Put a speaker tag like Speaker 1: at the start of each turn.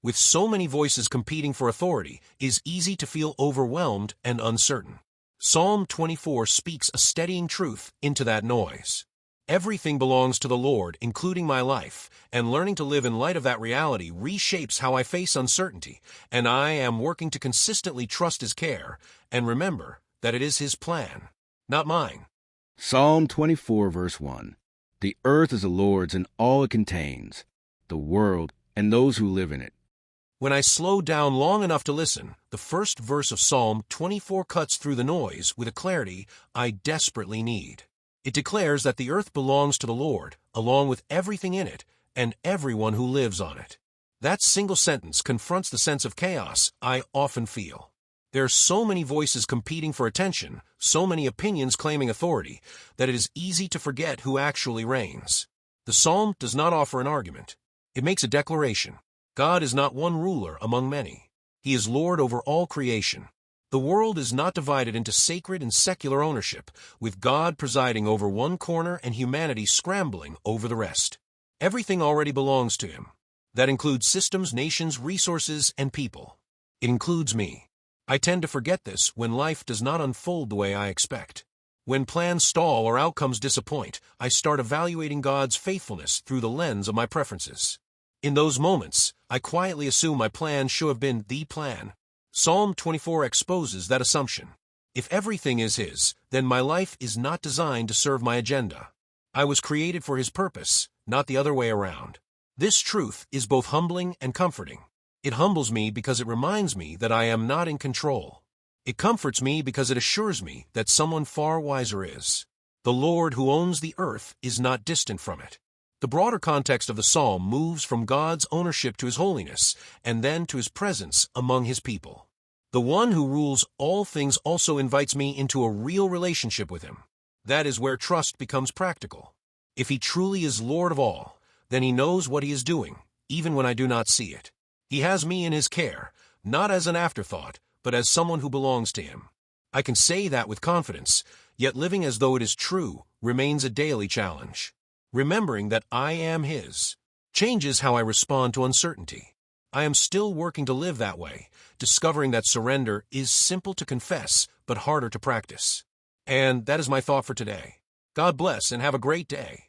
Speaker 1: With so many voices competing for authority, it is easy to feel overwhelmed and uncertain. Psalm 24 speaks a steadying truth into that noise. Everything belongs to the Lord, including my life, and learning to live in light of that reality reshapes how I face uncertainty, and I am working to consistently trust His care and remember that it is His plan, not mine.
Speaker 2: Psalm 24, verse 1. The earth is the Lord's and all it contains, the world and those who live in it.
Speaker 1: When I slow down long enough to listen, the first verse of Psalm 24 cuts through the noise with a clarity I desperately need. It declares that the earth belongs to the Lord, along with everything in it and everyone who lives on it. That single sentence confronts the sense of chaos I often feel. There are so many voices competing for attention, so many opinions claiming authority, that it is easy to forget who actually reigns. The psalm does not offer an argument. It makes a declaration. God is not one ruler among many. He is Lord over all creation. The world is not divided into sacred and secular ownership, with God presiding over one corner and humanity scrambling over the rest. Everything already belongs to Him. That includes systems, nations, resources, and people. It includes me. I tend to forget this when life does not unfold the way I expect. When plans stall or outcomes disappoint, I start evaluating God's faithfulness through the lens of my preferences. In those moments, I quietly assume my plan should have been the plan. Psalm 24 exposes that assumption. If everything is His, then my life is not designed to serve my agenda. I was created for His purpose, not the other way around. This truth is both humbling and comforting. It humbles me because it reminds me that I am not in control. It comforts me because it assures me that someone far wiser is. The Lord who owns the earth is not distant from it. The broader context of the psalm moves from God's ownership to His holiness, and then to His presence among His people. The one who rules all things also invites me into a real relationship with Him. That is where trust becomes practical. If He truly is Lord of all, then He knows what He is doing, even when I do not see it. He has me in His care, not as an afterthought, but as someone who belongs to Him. I can say that with confidence, yet living as though it is true remains a daily challenge. Remembering that I am His changes how I respond to uncertainty. I am still working to live that way, discovering that surrender is simple to confess but harder to practice. And that is my thought for today. God bless and have a great day.